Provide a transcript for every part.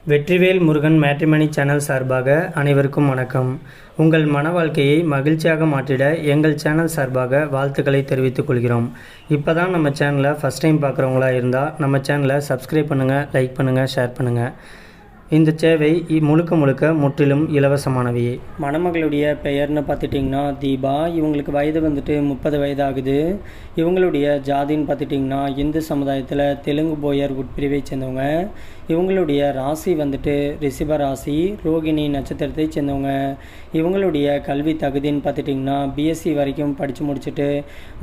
Vetrivel Murugan matrimony channel சார்பாக அனைவருக்கும் வணக்கம். உங்கள் மன வாழ்க்கையை மகிழ்ச்சியாக மாற்றிட எங்கள் சேனல் சார்பாக வாழ்த்துக்களை தெரிவித்துக் கொள்கிறோம். இப்போ தான் நம்ம சேனலை ஃபஸ்ட் டைம் பார்க்குறவங்களா இருந்தால் நம்ம சேனலை சப்ஸ்கிரைப் பண்ணுங்கள், லைக் பண்ணுங்கள், ஷேர் பண்ணுங்கள். இந்த சேவை முழுக்க முற்றிலும் இலவசமானவையே. மணமகளுடைய பெயர்னு பார்த்துட்டிங்கன்னா தீபா. இவங்களுக்கு வயது வந்துட்டு 30 வயது ஆகுது. இவங்களுடைய ஜாதின்னு பார்த்துட்டிங்கன்னா இந்து சமுதாயத்தில் தெலுங்கு போயர் உட்பிரிவை சேர்ந்தவங்க. இவங்களுடைய ராசி வந்துட்டு ரிஷப ராசி, ரோகிணி நட்சத்திரத்தை சேர்ந்தவங்க. இவங்களுடைய கல்வி தகுதின்னு பார்த்துட்டிங்கன்னா பிஎஸ்சி வரைக்கும் படித்து முடிச்சுட்டு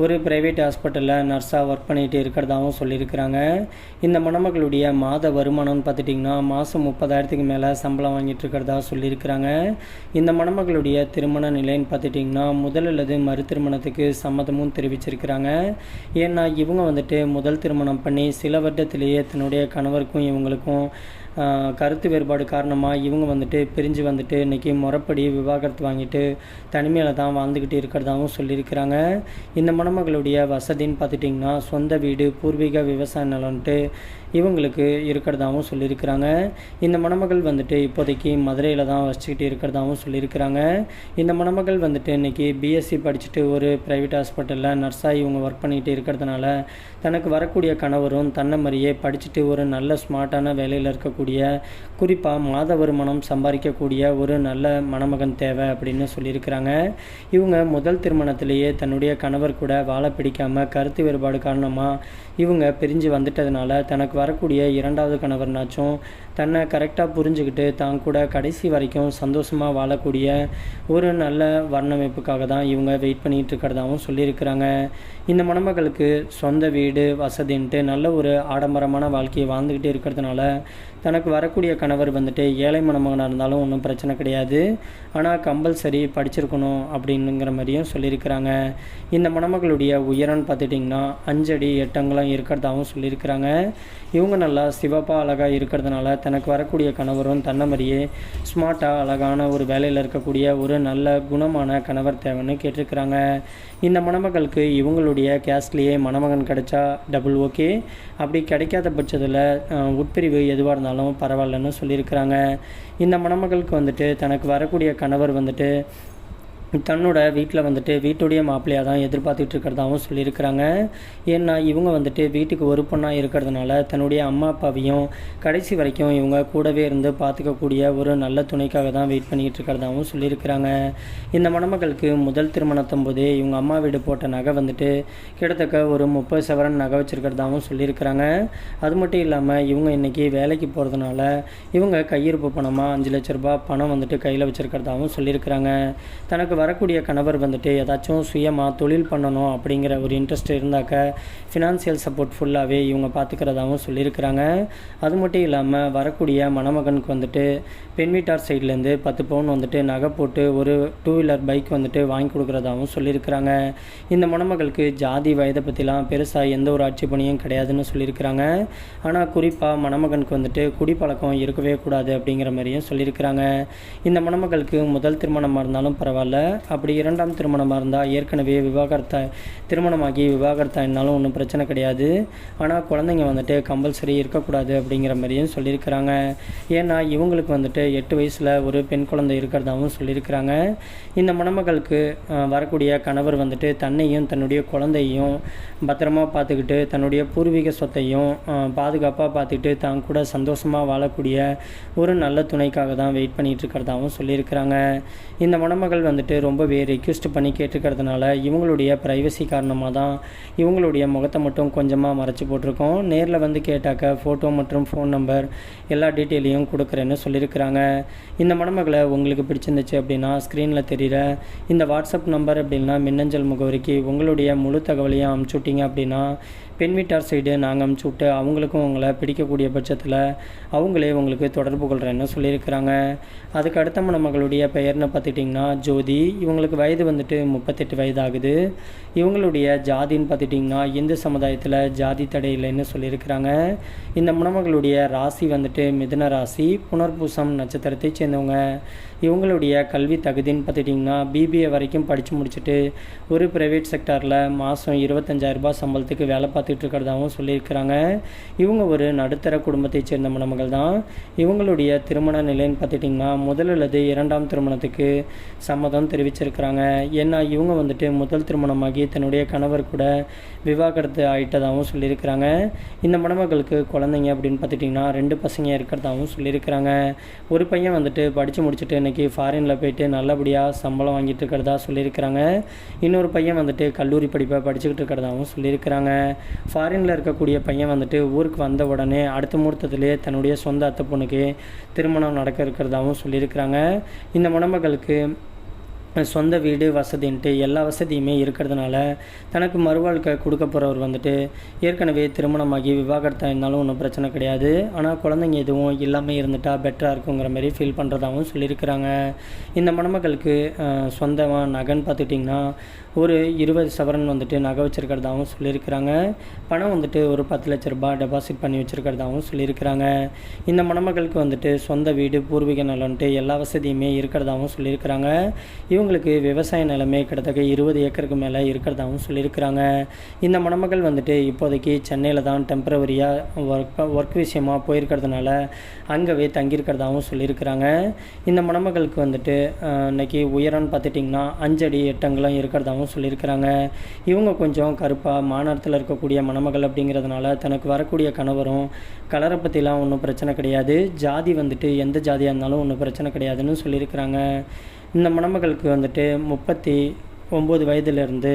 ஒரு ப்ரைவேட் ஹாஸ்பிட்டலில் நர்ஸாக ஒர்க் பண்ணிகிட்டு இருக்கிறதாகவும் சொல்லியிருக்கிறாங்க. இந்த மணமகளுடைய மாத வருமானம்னு பார்த்துட்டிங்கன்னா மாதம் 30,000க்கு மேலே சம்பளம் வாங்கிட்டு இருக்கிறதா சொல்லியிருக்கிறாங்க. இந்த மணமகளுடைய திருமண நிலைன்னு பார்த்துட்டிங்கன்னா முதல் அல்லது மறு திருமணத்துக்கு சம்மதமும் தெரிவிச்சிருக்கிறாங்க. ஏன்னா இவங்க வந்துட்டு முதல் திருமணம் பண்ணி சில வருடத்திலேயே தன்னுடைய கணவருக்கும் இவங்களுக்கும் கருத்து வேறுபாடு காரணமாக இவங்க வந்துட்டு பிரிஞ்சு வந்துட்டு இன்றைக்கி முறைப்படி விவாகரத்து வாங்கிட்டு தனிமையில் தான் வாழ்ந்துக்கிட்டு இருக்கிறதாகவும் சொல்லியிருக்கிறாங்க. இந்த மணமகளுடைய வசதின்னு பார்த்துட்டிங்கன்னா சொந்த வீடு, பூர்வீக விவசாய நிலம்ன்ட்டு இவங்களுக்கு இருக்கிறதாகவும் சொல்லியிருக்கிறாங்க. இந்த மணமகள் வந்துட்டு இப்போதைக்கு மதுரையில் தான் வச்சுக்கிட்டு இருக்கிறதாகவும் சொல்லியிருக்கிறாங்க. இந்த மணமகள் வந்துட்டு இன்றைக்கி பிஎஸ்சி படிச்சுட்டு ஒரு ப்ரைவேட் ஹாஸ்பிட்டலில் நர்ஸாக இவங்க ஒர்க் பண்ணிகிட்டு இருக்கிறதுனால தனக்கு வரக்கூடிய கணவரும் தன்னை மாதிரியே படிச்சுட்டு ஒரு நல்ல ஸ்மார்ட்டான வேலையில் இருக்கக்கூடிய, குறிப்பாக மாத வருமானம் சம்பாதிக்கக்கூடிய ஒரு நல்ல மணமகன் தேவை அப்படின்னு சொல்லியிருக்கிறாங்க. இவங்க முதல் திருமணத்திலேயே தன்னுடைய கணவர் கூட வாழ பிடிக்காமல் கருத்து வேறுபாடு காரணமாக இவங்க பிரிஞ்சு வந்துட்டதுனால தனக்கு வரக்கூடிய இரண்டாவது கணவர்னாச்சும் தன்னை கரெக்டாக புரிஞ்சுக்கிட்டு தான் கூட கடைசி வரைக்கும் சந்தோஷமாக வாழக்கூடிய ஒரு நல்ல வர்ணமைப்புக்காக தான் இவங்க வெயிட் பண்ணிகிட்டு இருக்கிறதாகவும் சொல்லியிருக்கிறாங்க. இந்த மணமகளுக்கு சொந்த வீடு வசதின்ட்டு நல்ல ஒரு ஆடம்பரமான வாழ்க்கையை வாழ்ந்துக்கிட்டே இருக்கிறதுனால தனக்கு வரக்கூடிய கணவர் வந்துட்டு ஏழை மணமகனாக இருந்தாலும் ஒன்றும் பிரச்சனை கிடையாது, ஆனால் கம்பல்சரி படிச்சிருக்கணும் அப்படிங்கிற மாதிரியும் சொல்லியிருக்கிறாங்க. இந்த மணமகளுடைய உயரம்னு பார்த்துட்டிங்கன்னா 5 அடி 8 அங்குலம் இருக்கிறதாகவும் சொல்லியிருக்கிறாங்க. இவங்க நல்லா சிவப்பாக அழகாக இருக்கிறதுனால தனக்கு வரக்கூடிய கணவரும் தன்னை மாதிரியே ஸ்மார்ட்டாக அழகான ஒரு வேலையில் இருக்கக்கூடிய ஒரு நல்ல குணமான கணவர் தேவைன்னு கேட்டிருக்கிறாங்க. இந்த மணமகளுக்கு இவங்களுடைய கேஸ்ட்லேயே மணமகன் கிடைச்சா டபுள் ஓகே, அப்படி கிடைக்காத பட்சத்தில் உட்பிரிவு எதுவாக இருந்தாலும் பரவாயில்லன்னு சொல்லியிருக்கிறாங்க. இந்த மணமகளுக்கு வந்துட்டு தனக்கு வரக்கூடிய கணவர் வந்துட்டு தன்னோட வீட்டில் வந்துட்டு வீட்டுடைய மாப்பிள்ளையாக தான் எதிர்பார்த்துட்டு இருக்கிறதாகவும் சொல்லியிருக்கிறாங்க. ஏன்னா இவங்க வந்துட்டு வீட்டுக்கு ஒரு பொண்ணாக இருக்கிறதுனால தன்னுடைய அம்மா அப்பாவையும் கடைசி வரைக்கும் இவங்க கூடவே இருந்து பார்த்துக்கக்கூடிய ஒரு நல்ல துணைக்காக தான் வெயிட் பண்ணிகிட்டு இருக்கிறதாகவும் சொல்லியிருக்கிறாங்க. இந்த மணமகளுக்கு முதல் திருமணத்தும் போதே இவங்க அம்மா வீடு போட்ட நகை வந்துட்டு கிட்டத்தட்ட ஒரு 30 சவரன் நகை வச்சுருக்கிறதாகவும் சொல்லியிருக்கிறாங்க. அது மட்டும் இல்லாமல் இவங்க இன்றைக்கி வேலைக்கு போகிறதுனால இவங்க கையிருப்பு பணமாக 5 லட்ச ரூபாய் பணம் வந்துட்டு கையில் வச்சுருக்கிறதாகவும் சொல்லியிருக்கிறாங்க. தனக்கு வரக்கூடிய கணவர் வந்துட்டு ஏதாச்சும் சுயமாக தொழில் பண்ணணும் அப்படிங்கிற ஒரு இன்ட்ரெஸ்ட் இருந்தாக்க ஃபினான்சியல் சப்போர்ட் ஃபுல்லாகவே இவங்க பார்த்துக்கிறதாகவும் சொல்லியிருக்கிறாங்க. அது மட்டும் இல்லாமல் வரக்கூடிய மணமகனுக்கு வந்துட்டு பெண் வீட்டார் சைட்லேருந்து 10 பவுன் வந்துட்டு நகை போட்டு ஒரு 2 வீலர் பைக் வந்துட்டு வாங்கி கொடுக்குறதாகவும் சொல்லியிருக்கிறாங்க. இந்த மணமகளுக்கு ஜாதி வயதை பற்றிலாம் பெருசாக எந்த ஒரு ஆட்சேபனையும் கிடையாதுன்னு சொல்லியிருக்கிறாங்க. ஆனால் குறிப்பாக மணமகனுக்கு வந்துட்டு குடிப்பழக்கம் இருக்கவே கூடாது அப்படிங்கிற மாதிரியும் சொல்லியிருக்கிறாங்க. இந்த மணமகளுக்கு முதல் திருமணமாக இருந்தாலும் பரவாயில்ல, அப்படி இரண்டாம் திருமணமாக இருந்தால் ஏற்கனவே திருமணமாகி விவாகரத்தாயினாலும் ஒன்றும் பிரச்சனை கிடையாது, ஆனால் குழந்தைங்க வந்துட்டு கம்பல்சரி இருக்கக்கூடாது அப்படிங்கிற மாதிரியும் சொல்லியிருக்கிறாங்க. ஏன்னா இவங்களுக்கு வந்துட்டு 8 வயசில் ஒரு பெண் குழந்தை இருக்கிறதாகவும் சொல்லியிருக்கிறாங்க. இந்த மணமகளுக்கு வரக்கூடிய கணவர் வந்துட்டு தன்னையும் தன்னுடைய குழந்தையும் பத்திரமா பார்த்துக்கிட்டு தன்னுடைய பூர்வீக சொத்தையும் பாதுகாப்பாக பார்த்துக்கிட்டு தான் கூட சந்தோஷமாக வாழக்கூடிய ஒரு நல்ல துணைக்காக தான் வெயிட் பண்ணிகிட்டு இருக்கிறதாகவும் சொல்லியிருக்கிறாங்க. இந்த மணமகள் வந்துட்டு ரொம்பவே ரெக்வெஸ்ட் பண்ணி கேட்டுக்கிறதுனால இவங்களுடைய ப்ரைவசி காரணமாக தான் இவங்களுடைய முகத்தை மட்டும் கொஞ்சமாக மறைச்சி போட்டிருக்கோம். நேரில் வந்து கேட்டாக்க ஃபோட்டோ மற்றும் ஃபோன் நம்பர் எல்லா டீட்டெயிலையும் கொடுக்குறேன்னு சொல்லியிருக்கிறாங்க. இந்த மணமகளை உங்களுக்கு பிடிச்சிருந்துச்சு அப்படின்னா ஸ்க்ரீனில் தெரிகிற இந்த வாட்ஸ்அப் நம்பர் அப்படின்னா மின்னஞ்சல் முகவரிக்கு உங்களுடைய முழு தகவலையும் அனுப்பிச்சுட்டிங்க அப்படின்னா பெண் வீட்டார் சைடு நாங்கள் அனுப்பிச்சி விட்டு அவங்களுக்கும் உங்களை பிடிக்கக்கூடிய பட்சத்தில் அவங்களே உங்களுக்கு தொடர்பு கொள்கிறேன்னு சொல்லியிருக்கிறாங்க. அதுக்கு அடுத்த மணமகளுடைய பெயர்னு பார்த்துட்டிங்கன்னா ஜோதி. இவங்களுக்கு வயது வந்துட்டு 38 வயது ஆகுது. இவங்களுடைய ஜாதின்னு பார்த்துட்டிங்கன்னா இந்து சமுதாயத்தில் ஜாதி தடை இல்லைன்னு சொல்லியிருக்கிறாங்க. இந்த மணமகளுடைய ராசி வந்துட்டு மிதுன ராசி, புனர்பூசம் நட்சத்திரத்தை சேர்ந்தவங்க. இவங்களுடைய கல்வி தகுதின்னு பார்த்துட்டிங்கன்னா பிபிஏ வரைக்கும் படித்து முடிச்சுட்டு ஒரு ப்ரைவேட் செக்டாரில் மாதம் 25,000 சம்பளத்துக்கு வேலை பார்த்துட்டு இருக்கிறதாகவும் சொல்லியிருக்கிறாங்க. இவங்க ஒரு நடுத்தர குடும்பத்தை சேர்ந்த மணமகள் தான். இவங்களுடைய திருமண நிலைன்னு பார்த்துட்டிங்கன்னா முதல் அல்லது இரண்டாம் திருமணத்துக்கு சம்மதம் தெரிவிச்சிருக்கிறாங்க. ஏன்னா இவங்க வந்துட்டு முதல் திருமணமாகி தன்னுடைய கணவர் கூட விவாகரத்து ஆகிட்டதாகவும் சொல்லியிருக்கிறாங்க. இந்த மணமகளுக்கு குழந்தைங்க அப்படின்னு பார்த்துட்டிங்கன்னா 2 பசங்க இருக்கிறதாகவும் சொல்லியிருக்கிறாங்க. ஒரு பையன் வந்துட்டு படித்து முடிச்சுட்டு இன்றைக்கி ஃபாரினில் போயிட்டு நல்லபடியாக சம்பளம் வாங்கிட்டு இருக்கிறதா சொல்லியிருக்கிறாங்க. இன்னொரு பையன் வந்துட்டு கல்லூரி படிப்பை படிச்சுக்கிட்டு இருக்கிறதாகவும் சொல்லியிருக்கிறாங்க. ஃபாரினில் இருக்கக்கூடிய பையன் வந்துட்டு ஊருக்கு வந்த உடனே அடுத்த முகூர்த்தத்திலே தன்னுடைய சொந்த அத்தை பொண்ணுக்கு திருமணம் நடக்க இருக்கிறதாகவும் சொல்லியிருக்கிறாங்க. இந்த மணமகளுக்கு சொந்த வீடு வசதின்ட்டு எல்லா வசதியுமே இருக்கிறதுனால தனக்கு மறுவாழ்க்கை கொடுக்க போகிறவர் வந்துட்டு ஏற்கனவே திருமணமாகி விவாகரத்தாக இருந்தாலும் ஒன்றும் பிரச்சனை கிடையாது, ஆனால் குழந்தைங்க எதுவும் இல்லாமல் இருந்துட்டால் பெட்டராக இருக்குங்கிற மாதிரி ஃபீல் பண்ணுறதாகவும் சொல்லியிருக்கிறாங்க. இந்த மணமகளுக்கு சொந்தமாக நகைன்னு பார்த்துட்டிங்கன்னா ஒரு 20 சவரன் வந்துட்டு நகை வச்சுருக்கிறதாகவும் சொல்லியிருக்கிறாங்க. பணம் வந்துட்டு ஒரு 10 லட்ச ரூபாய் டெபாசிட் பண்ணி வச்சுருக்கிறதாகவும் சொல்லியிருக்கிறாங்க. இந்த மணமகளுக்கு வந்துட்டு சொந்த வீடு பூர்வீக நிலம்ன்ட்டு எல்லா வசதியுமே இருக்கிறதாகவும் சொல்லியிருக்கிறாங்க. இவங்களுக்கு விவசாய நிலமே கிட்டத்தட்ட 20 ஏக்கருக்கு மேலே இருக்கிறதாகவும் சொல்லியிருக்கிறாங்க. இந்த மணமகள் வந்துட்டு இப்போதைக்கு சென்னையில் தான் டெம்பரவரியாக ஒர்க் விஷயமாக போயிருக்கிறதுனால அங்கவே தங்கியிருக்கிறதாகவும் சொல்லியிருக்கிறாங்க. இந்த மணமகளுக்கு வந்துட்டு இன்றைக்கி உயரம்னு பார்த்துட்டிங்கன்னா 5 அடி 8 அங்குலம் இருக்கிறதாகவும் சொல்லியிருக்கிறாங்க. இவங்க கொஞ்சம் கருப்பாக மாநிலத்தில் இருக்கக்கூடிய மணமகள் அப்படிங்கிறதுனால தனக்கு வரக்கூடிய கணவரும் கலரை பற்றிலாம் ஒன்றும் பிரச்சனை கிடையாது, ஜாதி வந்துட்டு எந்த ஜாதியாக இருந்தாலும் ஒன்றும் பிரச்சனை கிடையாதுன்னு சொல்லியிருக்கிறாங்க. இந்த மணமகளுக்கு வந்துட்டு 39 வயதிலிருந்து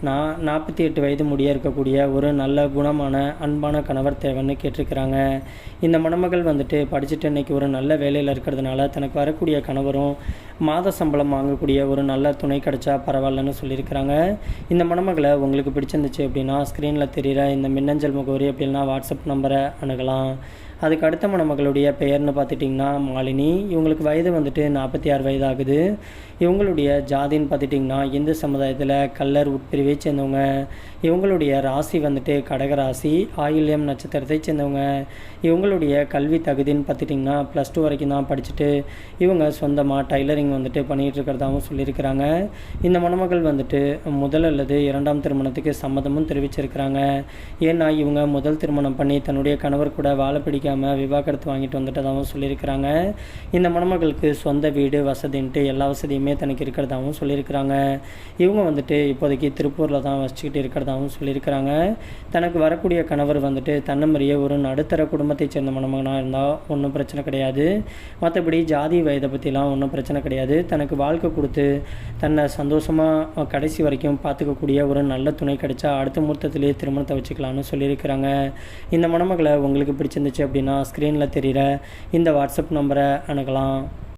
48 வயது முடிய இருக்கக்கூடிய ஒரு நல்ல குணமான அன்பான கணவர் தேவைன்னு கேட்டிருக்கிறாங்க. இந்த மணமகள் வந்துட்டு படிச்சுட்டு இன்றைக்கி ஒரு நல்ல வேலையில் இருக்கிறதுனால தனக்கு வரக்கூடிய கணவரும் மாத சம்பளம் வாங்கக்கூடிய ஒரு நல்ல துணை கிடைச்சா பரவாயில்லன்னு சொல்லியிருக்கிறாங்க. இந்த மணமகளை உங்களுக்கு பிடிச்சிருந்துச்சு அப்படின்னா ஸ்க்ரீனில் தெரிகிற இந்த மின்னஞ்சல் முகவரி அப்படின்னா வாட்ஸ்அப் நம்பரை அணுகலாம். அதுக்கு அடுத்த மணமகளுடைய பெயர்னு பார்த்துட்டிங்கன்னா மாலினி. இவங்களுக்கு வயது வந்துட்டு 46 வயது ஆகுது. இவங்களுடைய ஜாதின்னு பார்த்துட்டிங்கன்னா இந்து சமுதாயத்தில் கல்லர் உட்பிரிவை சேர்ந்தவங்க. இவங்களுடைய ராசி வந்துட்டு கடகராசி, ஆயில்யம் நட்சத்திரத்தை சேர்ந்தவங்க. இவங்களுடைய கல்வி தகுதின்னு பார்த்துட்டிங்கன்னா +2 வரைக்கும் தான் படிச்சுட்டு இவங்க சொந்தமாக டைலரிங் வந்துட்டு பண்ணிகிட்டு இருக்கிறதாகவும் சொல்லியிருக்கிறாங்க. இந்த மணமகள் வந்துட்டு முதல் அல்லது இரண்டாம் திருமணத்துக்கு சம்மதமும் தெரிவிச்சிருக்கிறாங்க. ஏன்னா இவங்க முதல் திருமணம் பண்ணி தன்னுடைய கணவர் கூட வாழ பிடிக்காமல் விவாகரத்து வாங்கிட்டு வந்துட்டதாகவும் சொல்லியிருக்கிறாங்க. இந்த மணமகளுக்கு சொந்த வீடு வசதின்ட்டு எல்லா வசதியுமே தனக்கு இருக்கிறதாகவும் சொல்லியிருக்கிறாங்க. இவங்க வந்துட்டு இப்போதைக்கு திருப்பூரில் தான் வச்சுக்கிட்டு இருக்கிறதாகவும் சொல்லியிருக்கிறாங்க. தனக்கு வரக்கூடிய கணவர் வந்துட்டு தன்னமறிய ஒரு நடுத்தர குடும்பத்தை சேர்ந்த மணமகனாக இருந்தால் ஒன்றும் பிரச்சனை கிடையாது. மற்றபடி ஜாதி வயதை பற்றிலாம் ஒன்றும் பிரச்சனை கிடையாது. தனக்கு வாழ்க்கை கொடுத்து தன்னை சந்தோஷமாக கடைசி வரைக்கும் பார்த்துக்கக்கூடிய ஒரு நல்ல துணை கிடைச்சா அடுத்த முகூர்த்தத்திலே திருமணத்தை வச்சுக்கலான்னு சொல்லியிருக்கிறாங்க. இந்த மணமகளை உங்களுக்கு பிடிச்சிருந்துச்சு அப்படின்னா ஸ்க்ரீனில் தெரிகிற இந்த வாட்ஸ்அப் நம்பரை அணுகலாம்.